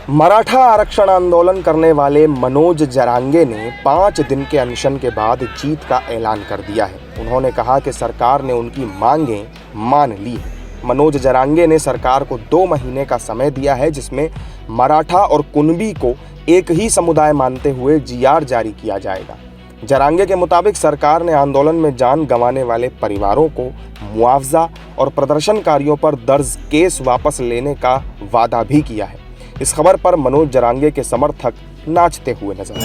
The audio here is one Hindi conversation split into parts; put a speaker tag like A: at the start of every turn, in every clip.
A: मराठा आरक्षण आंदोलन करने वाले मनोज जरांगे ने 5 दिन के अनशन के बाद जीत का ऐलान कर दिया है। उन्होंने कहा कि सरकार ने उनकी मांगें मान ली हैं। मनोज जरांगे ने सरकार को 2 महीने का समय दिया है, जिसमें मराठा और कुणबी को एक ही समुदाय मानते हुए जीआर जारी किया जाएगा। जरांगे के मुताबिक सरकार ने आंदोलन में जान गंवाने वाले परिवारों को मुआवजा और प्रदर्शनकारियों पर दर्ज केस वापस लेने का वादा भी किया है। इस खबर पर मनोज जरांगे के समर्थक नाचते हुए नजर आए।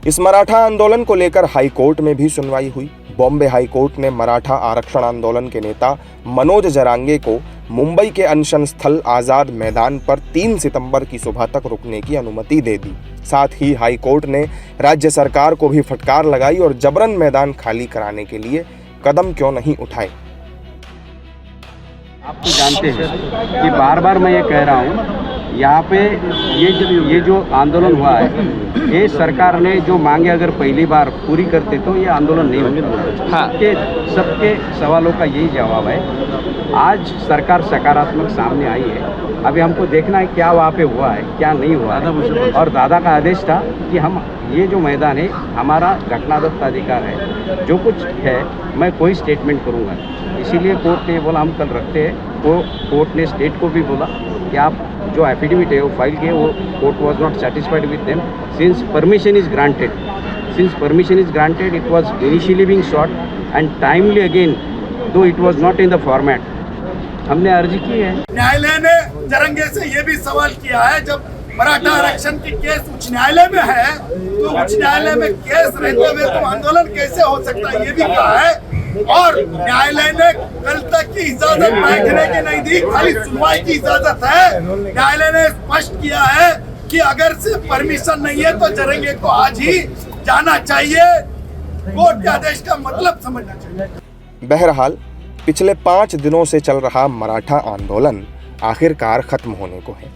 A: इस मराठा आंदोलन को लेकर हाई कोर्ट में भी सुनवाई हुई। बॉम्बे हाई कोर्ट ने मराठा आरक्षण आंदोलन के नेता मनोज जरांगे को मुंबई के अनशन स्थल आज़ाद मैदान पर 3 सितंबर की सुबह तक रुकने की अनुमति दे दी। साथ ही हाई कोर्ट ने राज्य सरकार को भी फटकार लगाई और जबरन मैदान खाली कराने के लिए कदम क्यों नहीं उठाए।
B: आप तो जानते हैं कि बार बार मैं ये कह रहा हूँ, यहाँ पे ये जो आंदोलन हुआ है, ये सरकार ने जो मांगे अगर पहली बार पूरी करते तो ये आंदोलन नहीं होता। हाँ, के सबके सवालों का यही जवाब है। आज सरकार सकारात्मक सामने आई है। अभी हमको देखना है क्या वहाँ पे हुआ है, क्या नहीं हुआ है। और दादा का आदेश था कि हम ये जो मैदान है हमारा घटनादत्त अधिकार है, जो कुछ है मैं कोई स्टेटमेंट करूँगा। इसीलिए कोर्ट ने बोला हम कल रखते हैं। कोर्ट ने स्टेट को भी बोला कि आप जो एफिडेविट है वो फाइल किए, वो court was not satisfied with them since permission is granted. It was initially being shot and timely again, though it was not in the format. हमने अर्जी की है।
C: न्यायालय ने जरंगे से ये भी सवाल किया है, जब मराठा आरक्षण की केस उच्च न्यायालय में है तो उच्च न्यायालय में केस रहते हुए तो आंदोलन कैसे हो सकता है, ये भी कहा है। और न्यायालय ने कल तक की इजाजत बैठने की नहीं दी, खाली सुनवाई की इजाजत है। न्यायालय ने स्पष्ट किया है कि अगर से परमिशन नहीं है तो जरंगे को आज ही जाना चाहिए। कोर्ट के आदेश का मतलब समझना चाहिए।
A: बहरहाल पिछले 5 दिनों से चल रहा मराठा आंदोलन आखिरकार खत्म होने को है।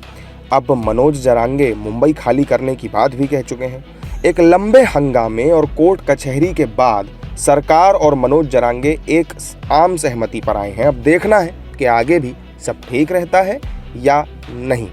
A: अब मनोज जरांगे मुंबई खाली करने की बात भी कह चुके हैं। एक लंबे हंगामे और कोर्ट कचहरी के बाद सरकार और मनोज जरांगे एक आम सहमति पर आए हैं। अब देखना है कि आगे भी सब ठीक रहता है या नहीं।